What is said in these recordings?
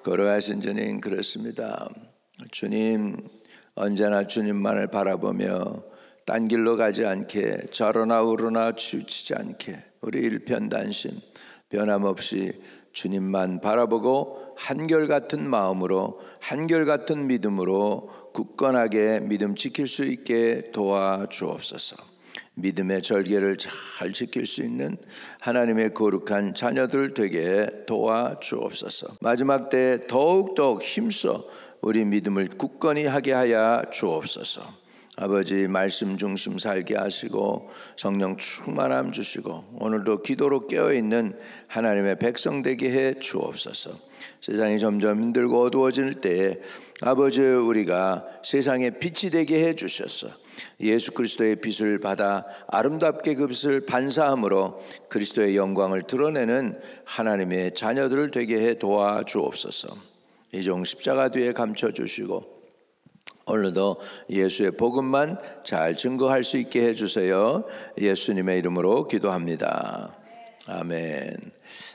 걸어가신 주님, 그렇습니다. 주님, 언제나 주님만을 바라보며 딴 길로 가지 않게, 저러나 우러나 치우치지 않게 우리 일편단심 변함없이 주님만 바라보고 한결같은 마음으로, 한결같은 믿음으로 굳건하게 믿음 지킬 수 있게 도와주옵소서. 믿음의 절개를 잘 지킬 수 있는 하나님의 거룩한 자녀들 되게 도와주옵소서. 마지막 때 더욱더 힘써 우리 믿음을 굳건히 하게 하여 주옵소서. 아버지, 말씀 중심 살게 하시고 성령 충만함 주시고 오늘도 기도로 깨어있는 하나님의 백성 되게 해 주옵소서. 세상이 점점 힘들고 어두워질 때에 아버지, 우리가 세상에 빛이 되게 해 주셔서 예수 그리스도의 빛을 받아 아름답게 그 빛을 반사함으로 그리스도의 영광을 드러내는 하나님의 자녀들을 되게 해 도와주옵소서. 이 종 십자가 뒤에 감춰주시고 오늘도 예수의 복음만 잘 증거할 수 있게 해주세요. 예수님의 이름으로 기도합니다. 아멘.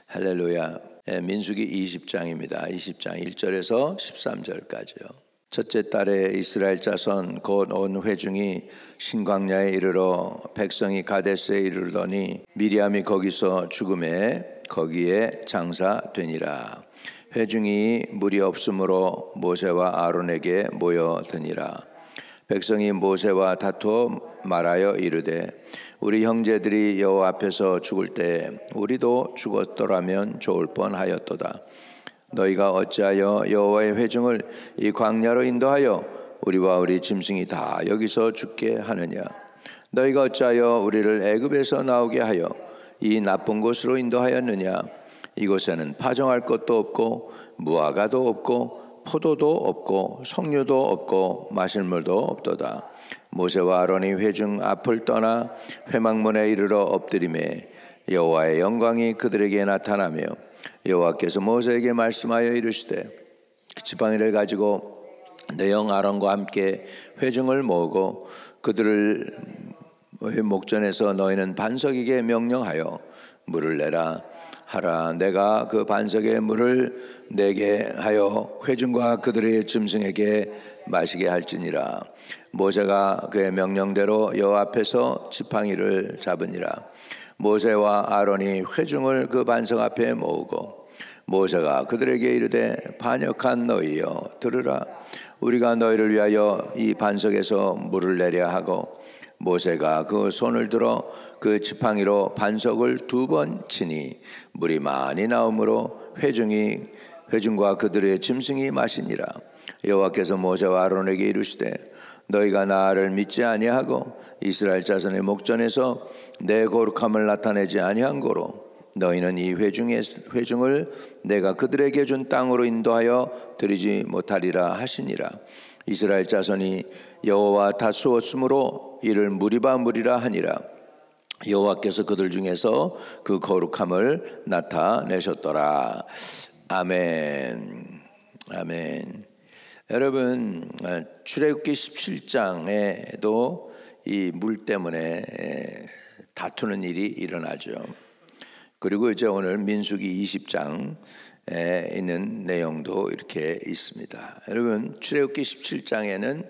할렐루야. 민수기 20장입니다. 20장 1절에서 13절까지요. 첫째 달에 이스라엘 자손 곧 온 회중이 신광야에 이르러 백성이 가데스에 이르더니 미리암이 거기서 죽음에 거기에 장사되니라. 회중이 물이 없으므로 모세와 아론에게 모여드니라. 백성이 모세와 다투어 말하여 이르되 우리 형제들이 여호와 앞에서 죽을 때 우리도 죽었더라면 좋을 뻔하였도다. 너희가 어찌하여 여호와의 회중을 이 광야로 인도하여 우리와 우리 짐승이 다 여기서 죽게 하느냐? 너희가 어찌하여 우리를 애굽에서 나오게 하여 이 나쁜 곳으로 인도하였느냐? 이곳에는 파종할 것도 없고 무화과도 없고 포도도 없고 석류도 없고 마실 물도 없도다. 모세와 아론이 회중 앞을 떠나 회막문에 이르러 엎드리매 여호와의 영광이 그들에게 나타나며 여호와께서 모세에게 말씀하여 이르시되 그 지팡이를 가지고 내 형 아론과 함께 회중을 모으고 그들을 목전에서 너희는 반석에게 명령하여 물을 내라 하라. 내가 그 반석에 물을 내게 하여 회중과 그들의 짐승에게 마시게 할지니라. 모세가 그의 명령대로 여호와 앞에서 지팡이를 잡으니라. 모세와 아론이 회중을 그 반석 앞에 모으고 모세가 그들에게 이르되 반역한 너희여 들으라. 우리가 너희를 위하여 이 반석에서 물을 내려 하고 모세가 그 손을 들어 그 지팡이로 반석을 2번 치니 물이 많이 나오므로 회중과 그들의 짐승이 마시니라. 여호와께서 모세와 아론에게 이르시되 너희가 나를 믿지 아니하고 이스라엘 자손의 목전에서 내 거룩함을 나타내지 아니한 고로 너희는 이 회중을 내가 그들에게 준 땅으로 인도하여 드리지 못하리라 하시니라. 이스라엘 자손이 여호와 다투었으므로 이를 무리바 무리라 하니라. 여호와께서 그들 중에서 그 거룩함을 나타내셨더라. 아멘. 아멘. 여러분, 출애굽기 17장에도 이 물 때문에 다투는 일이 일어나죠. 그리고 이제 오늘 민수기 20장에 있는 내용도 이렇게 있습니다. 여러분, 출애굽기 17장에는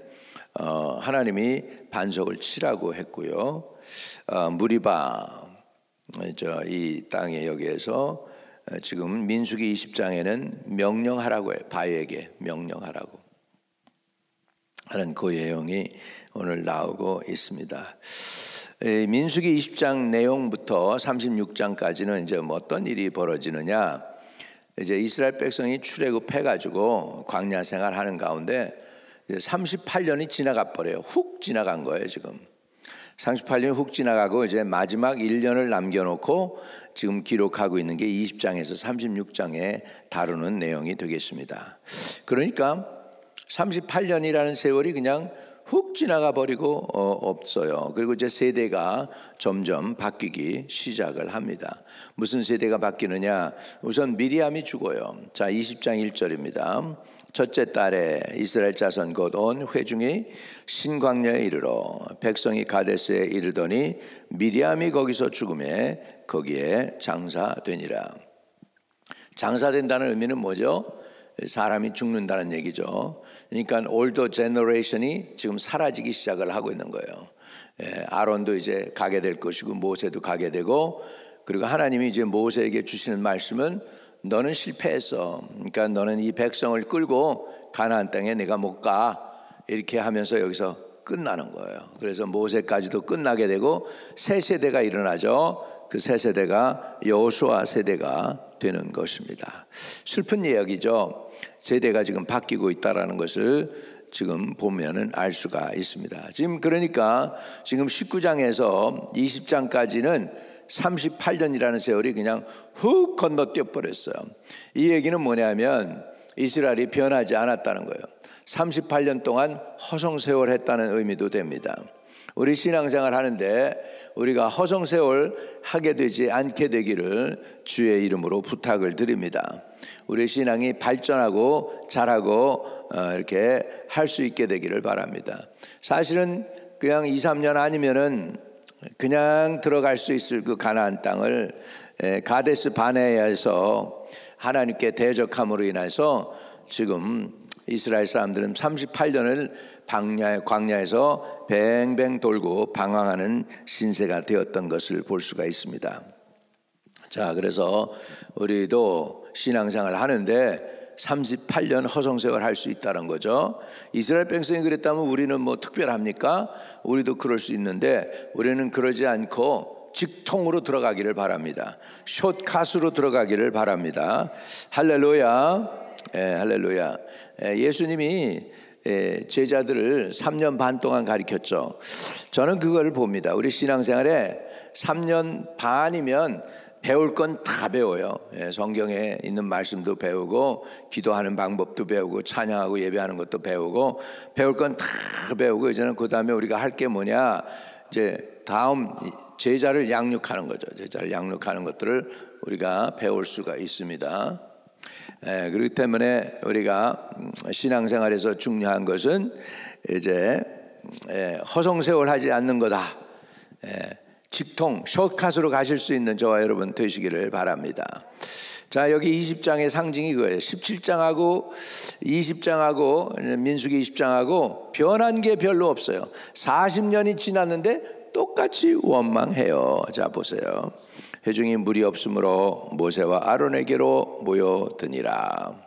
하나님이 반석을 치라고 했고요. 무리바 이 땅에 여기에서 지금 민수기 20장에는 명령하라고 해요. 바에게 명령하라고 하는 그 내용이 오늘 나오고 있습니다. 민수기 20장 내용부터 36장까지는 이제 어떤 일이 벌어지느냐? 이제 이스라엘 백성이 출애굽해 가지고 광야 생활하는 가운데 38년이 지나가 버려요. 훅 지나간 거예요, 지금. 38년이 훅 지나가고 이제 마지막 1년을 남겨놓고 지금 기록하고 있는 게 20장에서 36장에 다루는 내용이 되겠습니다. 그러니까 38년이라는 세월이 그냥 훅 지나가 버리고 없어요. 그리고 이제 세대가 점점 바뀌기 시작을 합니다. 무슨 세대가 바뀌느냐? 우선 미리암이 죽어요. 자, 20장 1절입니다. 첫째 달에 이스라엘 자손 곧 온 회중이 신광야에 이르러 백성이 가데스에 이르더니 미리암이 거기서 죽음에 거기에 장사되니라. 장사된다는 의미는 뭐죠? 사람이 죽는다는 얘기죠. 그러니까 올더 제너레이션이 지금 사라지기 시작을 하고 있는 거예요. 아론도 이제 가게 될 것이고 모세도 가게 되고, 그리고 하나님이 이제 모세에게 주시는 말씀은 너는 실패했어. 그러니까 너는 이 백성을 끌고 가나안 땅에 내가 못 가. 이렇게 하면서 여기서 끝나는 거예요. 그래서 모세까지도 끝나게 되고 새 세대가 일어나죠. 그 새 세대가 여호수아 세대가 되는 것입니다. 슬픈 이야기죠. 세대가 지금 바뀌고 있다라는 것을 지금 보면은 알 수가 있습니다. 지금 그러니까 지금 19장에서 20장까지는 38년이라는 세월이 그냥 훅 건너뛰어 버렸어요. 이 얘기는 뭐냐면 이스라엘이 변하지 않았다는 거예요. 38년 동안 허송세월 했다는 의미도 됩니다. 우리 신앙생활 하는데 우리가 허송세월 하게 되지 않게 되기를 주의 이름으로 부탁을 드립니다. 우리 신앙이 발전하고 자라고 이렇게 할 수 있게 되기를 바랍니다. 사실은 그냥 2, 3년 아니면은 그냥 들어갈 수 있을 그 가나안 땅을 가데스 바네아에서 하나님께 대적함으로 인해서 지금 이스라엘 사람들은 38년을 광야에서 뱅뱅 돌고 방황하는 신세가 되었던 것을 볼 수가 있습니다. 자, 그래서 우리도 신앙생활을 하는데 38년 허송세월 할 수 있다는 거죠. 이스라엘 백성이 그랬다면 우리는 뭐 특별합니까? 우리도 그럴 수 있는데 우리는 그러지 않고 직통으로 들어가기를 바랍니다. 숏컷으로 들어가기를 바랍니다. 할렐루야. 할렐루야. 예수님이 제자들을 3년 반 동안 가르쳤죠. 저는 그걸 봅니다. 우리 신앙생활에 3년 반이면 배울 건 다 배워요. 성경에 있는 말씀도 배우고 기도하는 방법도 배우고 찬양하고 예배하는 것도 배우고 배울 건 다 배우고 이제는 그 다음에 우리가 할 게 뭐냐, 이제 다음 제자를 양육하는 거죠. 제자를 양육하는 것들을 우리가 배울 수가 있습니다. 그렇기 때문에 우리가 신앙생활에서 중요한 것은 이제 허송세월 하지 않는 거다. 직통, 숏컷으로 가실 수 있는 저와 여러분 되시기를 바랍니다. 자, 여기 20장의 상징이 그거예요. 17장하고 20장하고 민수기 20장하고 변한 게 별로 없어요. 40년이 지났는데 똑같이 원망해요. 자, 보세요. 회중이 물이 없으므로 모세와 아론에게로 모여드니라.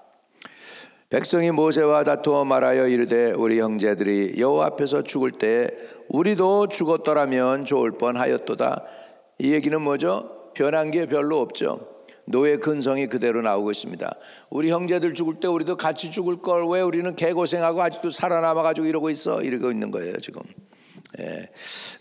백성이 모세와 다투어 말하여 이르되 우리 형제들이 여호와 앞에서 죽을 때 우리도 죽었더라면 좋을 뻔하였도다. 이 얘기는 뭐죠? 변한 게 별로 없죠. 노예 근성이 그대로 나오고 있습니다. 우리 형제들 죽을 때 우리도 같이 죽을 걸 왜 우리는 개고생하고 아직도 살아남아가지고 이러고 있어? 이러고 있는 거예요 지금.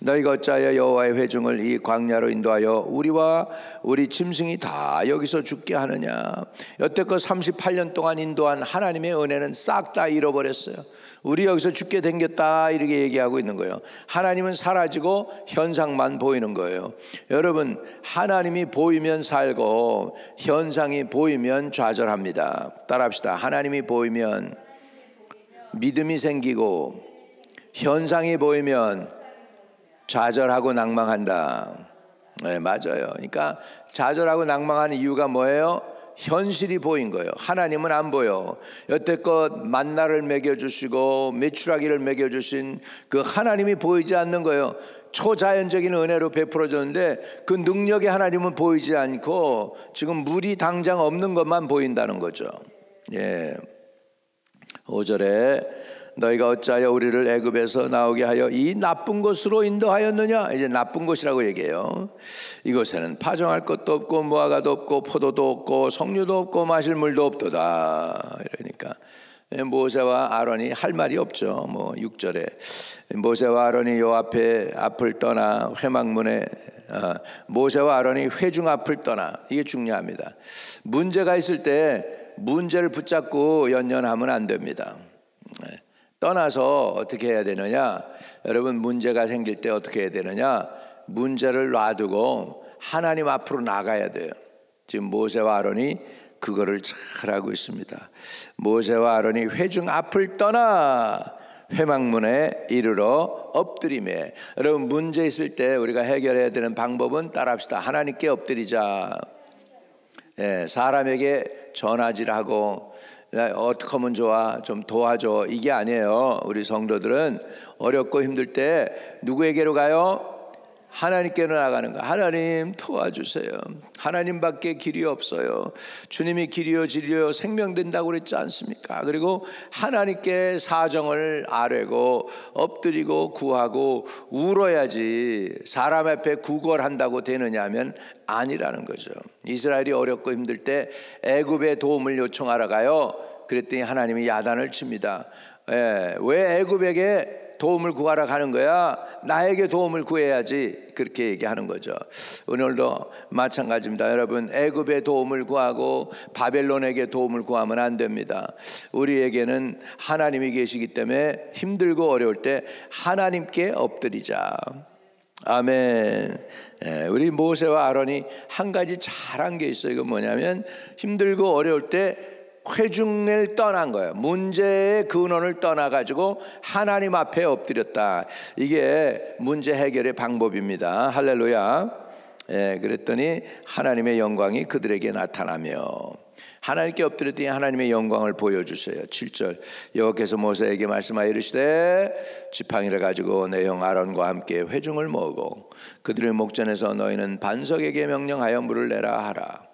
너희가 어찌하여 여호와의 회중을 이 광야로 인도하여 우리와 우리 짐승이 다 여기서 죽게 하느냐. 여태껏 38년 동안 인도한 하나님의 은혜는 싹 다 잃어버렸어요. 우리 여기서 죽게 생겼다 이렇게 얘기하고 있는 거예요. 하나님은 사라지고 현상만 보이는 거예요. 여러분, 하나님이 보이면 살고 현상이 보이면 좌절합니다. 따라합시다. 하나님이 보이면 믿음이 생기고 현상이 보이면 좌절하고 낭망한다. 네, 맞아요. 그러니까 좌절하고 낭망하는 이유가 뭐예요? 현실이 보인 거예요. 하나님은 안 보여. 여태껏 만나를 먹여주시고 메추라기를 먹여주신 그 하나님이 보이지 않는 거예요. 초자연적인 은혜로 베풀어줬는데 그 능력의 하나님은 보이지 않고 지금 물이 당장 없는 것만 보인다는 거죠. 5절에 너희가 어찌하여 우리를 애굽에서 나오게 하여 이 나쁜 곳으로 인도하였느냐. 이제 나쁜 곳이라고 얘기해요. 이곳에는 파종할 것도 없고 무화과도 없고 포도도 없고 석류도 없고 마실 물도 없도다. 이러니까 모세와 아론이 할 말이 없죠. 6절에 모세와 아론이 요 앞을 떠나 회막문에 모세와 아론이 회중 앞을 떠나. 이게 중요합니다. 문제가 있을 때 문제를 붙잡고 연연하면 안 됩니다. 떠나서 어떻게 해야 되느냐? 여러분, 문제가 생길 때 어떻게 해야 되느냐? 문제를 놔두고 하나님 앞으로 나가야 돼요. 지금 모세와 아론이 그거를 잘하고 있습니다. 모세와 아론이 회중 앞을 떠나 회막문에 이르러 엎드리매. 여러분, 문제 있을 때 우리가 해결해야 되는 방법은 따라합시다. 하나님께 엎드리자. 사람에게 전화질하고 어떻게 하면 좋아? 좀 도와줘. 이게 아니에요. 우리 성도들은 어렵고 힘들 때 누구에게로 가요? 하나님께로 나가는 거야. 하나님 도와주세요. 하나님밖에 길이 없어요. 주님이 길이요 진리요 생명 된다고 그랬지 않습니까? 그리고 하나님께 사정을 아뢰고 엎드리고 구하고 울어야지 사람 앞에 구걸한다고 되느냐 하면 아니라는 거죠. 이스라엘이 어렵고 힘들 때 애굽의 도움을 요청하러 가요. 그랬더니 하나님이 야단을 칩니다. 왜 애굽에게 도움을 구하러 가는 거야? 나에게 도움을 구해야지. 그렇게 얘기하는 거죠. 오늘도 마찬가지입니다. 여러분, 애굽의 도움을 구하고 바벨론에게 도움을 구하면 안 됩니다. 우리에게는 하나님이 계시기 때문에 힘들고 어려울 때 하나님께 엎드리자. 아멘. 우리 모세와 아론이 한 가지 잘한 게 있어요. 이건 뭐냐면 힘들고 어려울 때 회중을 떠난 거예요. 문제의 근원을 떠나가지고 하나님 앞에 엎드렸다. 이게 문제 해결의 방법입니다. 할렐루야. 그랬더니 하나님의 영광이 그들에게 나타나며 하나님께 엎드렸더니 하나님의 영광을 보여주세요. 7절 여호와께서 모세에게 말씀하여 이르시되 지팡이를 가지고 내 형 아론과 함께 회중을 모으고 그들의 목전에서 너희는 반석에게 명령하여 물을 내라 하라.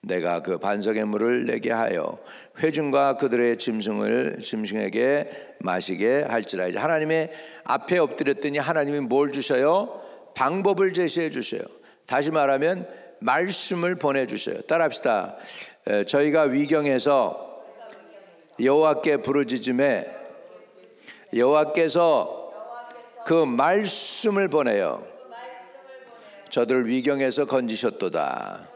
내가 그 반석의 물을 내게 하여 회중과 그들의 짐승에게 마시게 할지라. 이제 하나님의 앞에 엎드렸더니 하나님이 뭘 주셔요? 방법을 제시해 주셔요. 다시 말하면 말씀을 보내주셔요. 따라합시다. 저희가 위경에서 여호와께 부르짖음에 여호와께서 그 말씀을 보내요. 저들을 위경에서 건지셨도다.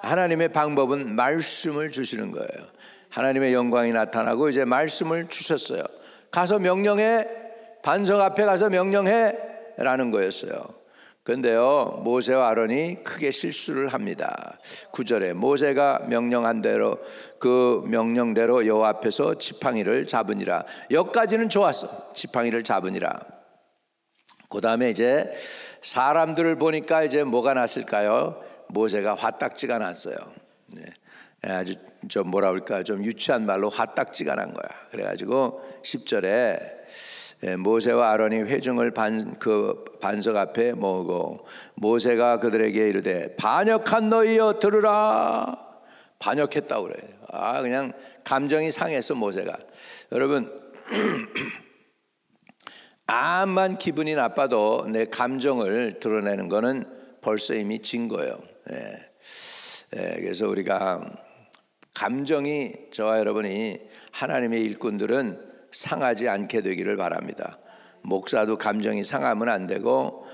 하나님의 방법은 말씀을 주시는 거예요. 하나님의 영광이 나타나고 이제 말씀을 주셨어요. 가서 명령해. 반석 앞에 가서 명령해 라는 거였어요. 그런데요, 모세와 아론이 크게 실수를 합니다. 9절에 모세가 명령한 대로 그 명령대로 여호와 앞에서 지팡이를 잡으니라. 여기까지는 좋았어. 지팡이를 잡으니라. 그 다음에 이제 사람들을 보니까 이제 뭐가 났을까요? 모세가 화딱지가 났어요. 아주 좀 뭐라 그럴까, 좀 유치한 말로 화딱지가 난 거야. 그래가지고 10절에 모세와 아론이 회중을 반석 앞에 모으고 모세가 그들에게 이르되 반역한 너희여 들으라. 반역했다고 그래요. 그냥 감정이 상했어 모세가. 여러분 암만 기분이 나빠도 내 감정을 드러내는 거는 벌써 이미 진 거예요. 그래서 우리가 감정이, 저와 여러분이 하나님의 일꾼들은 상하지 않게 되기를 바랍니다. 목사도 감정이 상하면 안 되고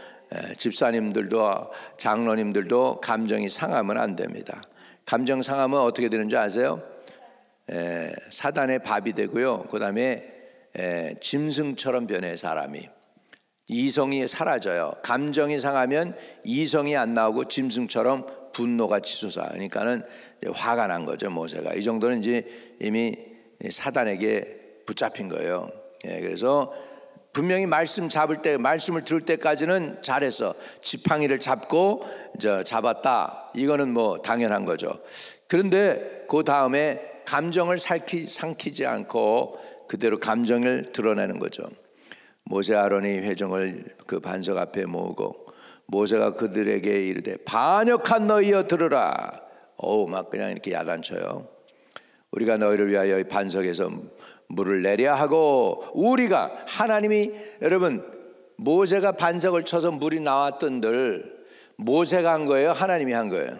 집사님들도 장로님들도 감정이 상하면 안 됩니다. 감정 상하면 어떻게 되는 줄 아세요? 사단의 밥이 되고요. 그 다음에 짐승처럼 변해 사람이. 이성이 사라져요. 감정이 상하면 이성이 안 나오고 짐승처럼 분노가 치솟아. 그러니까는 화가 난 거죠 모세가. 이 정도는 이제 이미 사단에게 붙잡힌 거예요. 그래서 분명히 말씀을 들을 때까지는 잘했어. 지팡이를 잡고 잡았다. 이거는 뭐 당연한 거죠. 그런데 그 다음에 감정을 삼키지 않고 그대로 감정을 드러내는 거죠. 모세 아론이 회중을 그 반석 앞에 모으고 모세가 그들에게 이르되 반역한 너희여 들으라. 막 그냥 이렇게 야단쳐요. 우리가 너희를 위하여 이 반석에서 물을 내려 하고 우리가 하나님이, 여러분 모세가 반석을 쳐서 물이 나왔던들 모세가 한 거예요? 하나님이 한 거예요?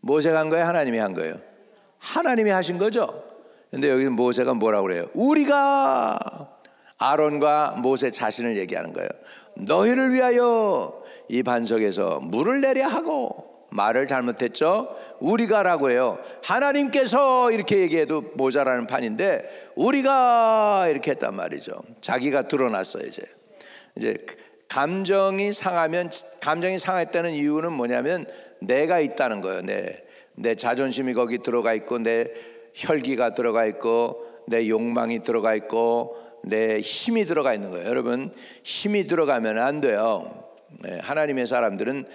모세가 한 거예요? 하나님이 한 거예요? 하나님이 하신 거죠. 근데 여기 모세가 뭐라고 그래요? 우리가. 아론과 모세 자신을 얘기하는 거예요. 너희를 위하여 이 반석에서 물을 내려 하고. 말을 잘못했죠. 우리가라고 해요. 하나님께서 이렇게 얘기해도 모자라는 판인데 우리가 이렇게 했단 말이죠. 자기가 드러났어요. 이제 감정이 상했다는 이유는 뭐냐면 내가 있다는 거예요. 내 자존심이 거기 들어가 있고 내 혈기가 들어가 있고 내 욕망이 들어가 있고 내 힘이 들어가 있는 거예요. 여러분 힘이 들어가면 안 돼요. 하나님의 사람들은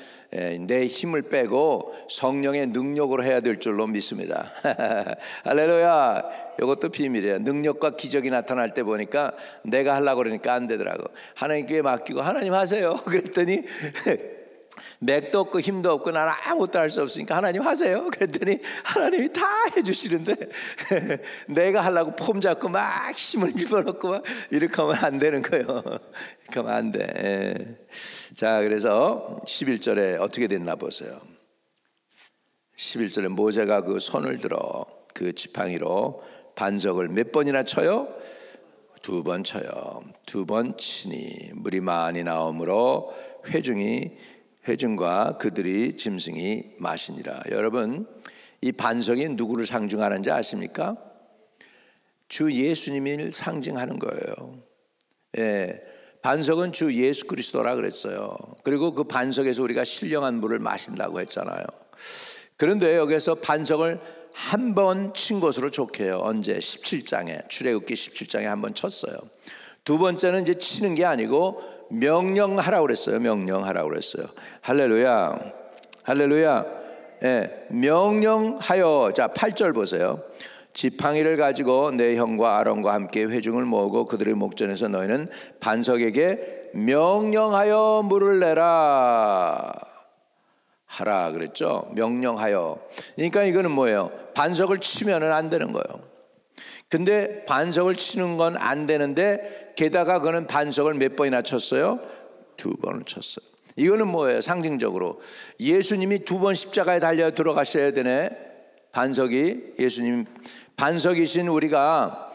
내 힘을 빼고 성령의 능력으로 해야 될 줄로 믿습니다. 할렐루야. 이것도 비밀이에요. 능력과 기적이 나타날 때 보니까 내가 하려고 그러니까 안 되더라고. 하나님께 맡기고 하나님 하세요. 그랬더니 맥도 없고 힘도 없고 나는 아무것도 할 수 없으니까 하나님 하세요. 그랬더니 하나님이 다 해주시는데 내가 하려고 폼 잡고 막 힘을 집어넣고 막 이렇게 하면 안 되는 거예요. 이렇게 하면 안 돼. 자, 그래서 11절에 어떻게 됐나 보세요. 11절에 모세가 그 손을 들어 그 지팡이로 반석을 몇 번이나 쳐요? 2번 쳐요. 2번 치니 물이 많이 나오므로 회중과 그들이 짐승이 마시니라. 여러분, 이 반석이 누구를 상징하는지 아십니까? 주 예수님을 상징하는 거예요. 반석은 주 예수 그리스도라 그랬어요. 그리고 그 반석에서 우리가 신령한 물을 마신다고 했잖아요. 그런데 여기서 반석을 한 번 친 것으로 족해요. 언제? 17장에, 출애굽기 17장에 한 번 쳤어요. 두 번째는 이제 치는 게 아니고 명령하라고 그랬어요. 명령하라고 그랬어요. 할렐루야. 할렐루야. 명령하여. 자, 8절 보세요. 지팡이를 가지고 내 형과 아론과 함께 회중을 모으고 그들의 목전에서 너희는 반석에게 명령하여 물을 내라 하라 그랬죠. 명령하여. 그러니까 이거는 뭐예요? 반석을 치면은 안 되는 거예요. 근데 반석을 치는 건 안 되는데 게다가 그는 반석을 몇 번이나 쳤어요? 2번을 쳤어요. 이거는 뭐예요? 상징적으로 예수님이 2번 십자가에 달려 들어가셔야 되네. 반석이 예수님, 반석이신 우리가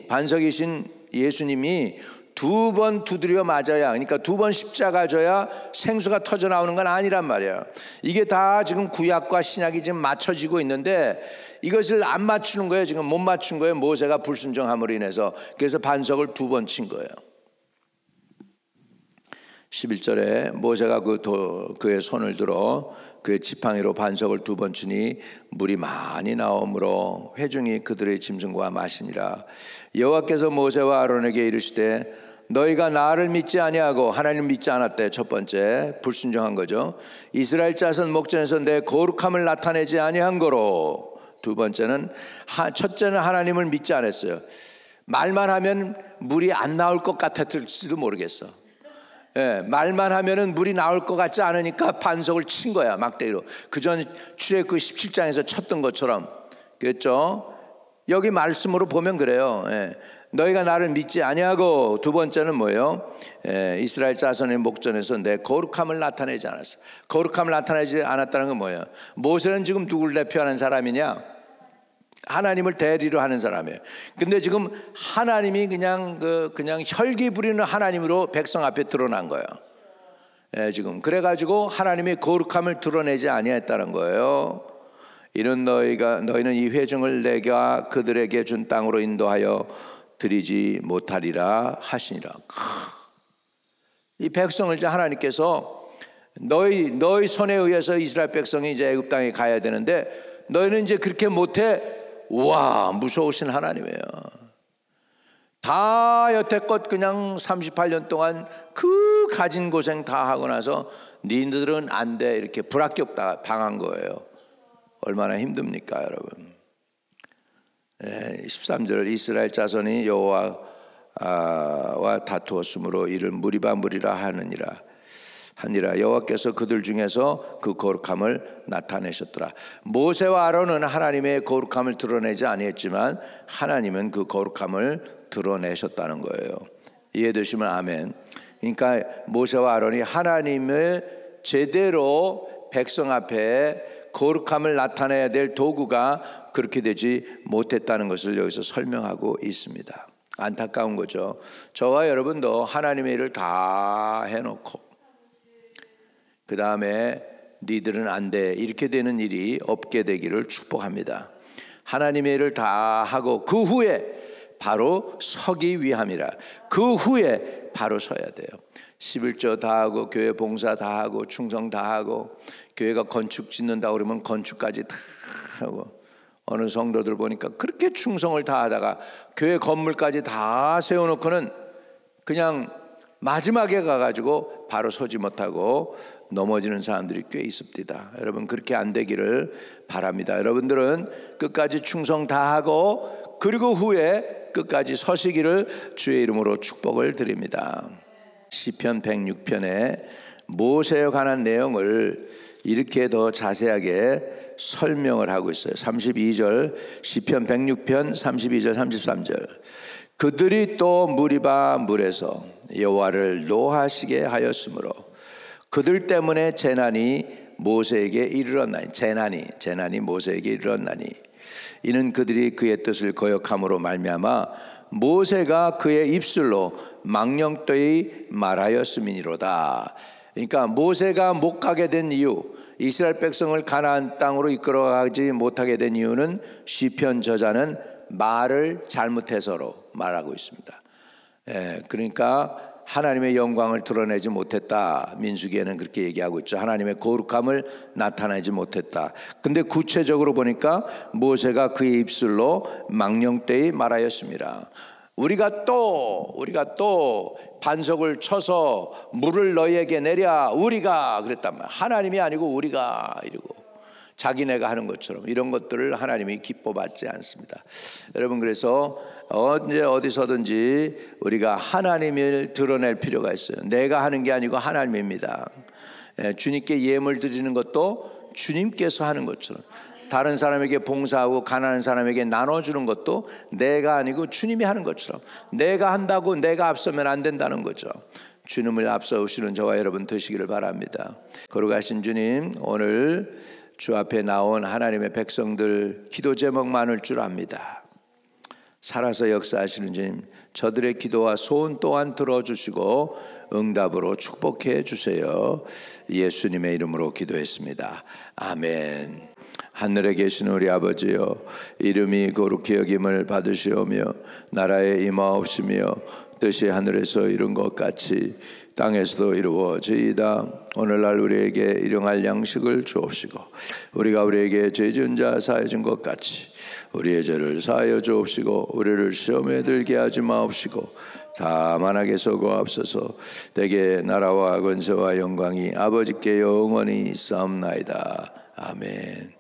반석이신 예수님이 2번 두드려 맞아야, 그러니까 2번 십자가 져야 생수가 터져 나오는 건 아니란 말이에요. 이게 다 지금 구약과 신약이 지금 맞춰지고 있는데 이것을 안 맞추는 거예요. 지금 못 맞춘 거예요. 모세가 불순종함으로 인해서. 그래서 반석을 2번 친 거예요. 11절에 모세가 그의 손을 들어 그의 지팡이로 반석을 2번 치니 물이 많이 나오므로 회중이 그들의 짐승과 마시니라. 여호와께서 모세와 아론에게 이르시되 너희가 나를 믿지 아니하고 하나님을 믿지 않았대. 첫 번째 불순종한 거죠. 이스라엘 자손 목전에서 내 거룩함을 나타내지 아니한 거로. 두 번째는 첫째는 하나님을 믿지 않았어요. 말만 하면 물이 안 나올 것 같았을지도 모르겠어. 말만 하면은 물이 나올 것 같지 않으니까 반석을 친 거야. 막대기로. 그전 출애굽기 17장에서 쳤던 것처럼. 그랬죠? 여기 말씀으로 보면 그래요. 너희가 나를 믿지 아니하고. 두 번째는 뭐예요? 이스라엘 자손의 목전에서 내 거룩함을 나타내지 않았어. 거룩함을 나타내지 않았다는 건 뭐예요? 모세는 지금 누구를 대표하는 사람이냐? 하나님을 대리로 하는 사람이에요. 근데 지금 하나님이 그냥 혈기 부리는 하나님으로 백성 앞에 드러난 거예요. 지금 그래가지고 하나님의 거룩함을 드러내지 아니했다는 거예요. 이는 너희는 이 회중을 내가 그들에게 준 땅으로 인도하여 드리지 못하리라 하시니라. 이 백성을 이제 하나님께서 너희 손에 의해서 이스라엘 백성이 이제 애굽 땅에 가야 되는데 너희는 이제 그렇게 못해. 와, 무서우신 하나님이에요. 다 여태껏 그냥 38년 동안 그 가진 고생 다 하고 나서 니들은 안 돼 이렇게 불합격 당한 거예요. 얼마나 힘듭니까 여러분. 13절 이스라엘 자손이 여호와와 다투었으므로 이를 무리라 하니라. 여호와께서 그들 중에서 그 거룩함을 나타내셨더라. 모세와 아론은 하나님의 거룩함을 드러내지 아니했지만 하나님은 그 거룩함을 드러내셨다는 거예요. 이해되시면 아멘. 그러니까 모세와 아론이 하나님을 제대로 백성 앞에 거룩함을 나타내야 될 도구가 그렇게 되지 못했다는 것을 여기서 설명하고 있습니다. 안타까운 거죠. 저와 여러분도 하나님의 일을 다 해놓고 그 다음에 니들은 안 돼 이렇게 되는 일이 없게 되기를 축복합니다. 하나님의 일을 다 하고 그 후에 바로 서기 위함이라. 그 후에 바로 서야 돼요. 11조 다 하고 교회 봉사 다 하고 충성 다 하고 교회가 건축 짓는다 그러면 건축까지 다 하고 어느 성도들 보니까 그렇게 충성을 다 하다가 교회 건물까지 다 세워놓고는 그냥 마지막에 가가지고 바로 서지 못하고 넘어지는 사람들이 꽤 있습니다. 여러분 그렇게 안 되기를 바랍니다. 여러분들은 끝까지 충성 다하고 그리고 후에 끝까지 서시기를 주의 이름으로 축복을 드립니다. 시편 106편에 모세에 관한 내용을 이렇게 더 자세하게 설명을 하고 있어요. 32절 시편 106편 32절 33절 그들이 또 무리바 물에서 여호와를 노하시게 하였으므로 그들 때문에 재난이 모세에게 이르렀나니 재난이 모세에게 이르렀나니 이는 그들이 그의 뜻을 거역함으로 말미암아 모세가 그의 입술로 망령되이 말하였음이니로다. 그러니까 모세가 못 가게 된 이유, 이스라엘 백성을 가나안 땅으로 이끌어가지 못하게 된 이유는 시편 저자는 말을 잘못해서로 말하고 있습니다. 그러니까 하나님의 영광을 드러내지 못했다. 민수기에는 그렇게 얘기하고 있죠. 하나님의 거룩함을 나타내지 못했다. 근데 구체적으로 보니까 모세가 그의 입술로 망령되이 말하였습니다. 우리가 또 반석을 쳐서 물을 너희에게 내랴 우리가 그랬단 말이야. 하나님이 아니고 우리가 이러고 자기네가 하는 것처럼 이런 것들을 하나님이 기뻐받지 않습니다. 여러분 그래서 언제 어디서든지 우리가 하나님을 드러낼 필요가 있어요. 내가 하는 게 아니고 하나님입니다. 주님께 예물 드리는 것도 주님께서 하는 것처럼 다른 사람에게 봉사하고 가난한 사람에게 나눠주는 것도 내가 아니고 주님이 하는 것처럼 내가 한다고 내가 앞서면 안 된다는 거죠. 주님을 앞서오시는 저와 여러분 되시기를 바랍니다. 거룩하신 주님, 오늘 주 앞에 나온 하나님의 백성들 기도 제목 많을 줄 압니다. 살아서 역사하시는 주님, 저들의 기도와 소원 또한 들어주시고 응답으로 축복해 주세요. 예수님의 이름으로 기도했습니다. 아멘. 하늘에 계신 우리 아버지여, 이름이 거룩히 여김을 받으시오며 나라에 임하옵시며 뜻이 하늘에서 이룬 것 같이 땅에서도 이루어지이다. 오늘날 우리에게 일용할 양식을 주옵시고 우리가 우리에게 죄 지은 자 사하여 준 것 같이 우리의 죄를 사하여 주옵시고 우리를 시험에 들게 하지 마옵시고 다만 악에서 구하옵소서. 대개 나라와 권세와 영광이 아버지께 영원히 있사옵나이다. 아멘.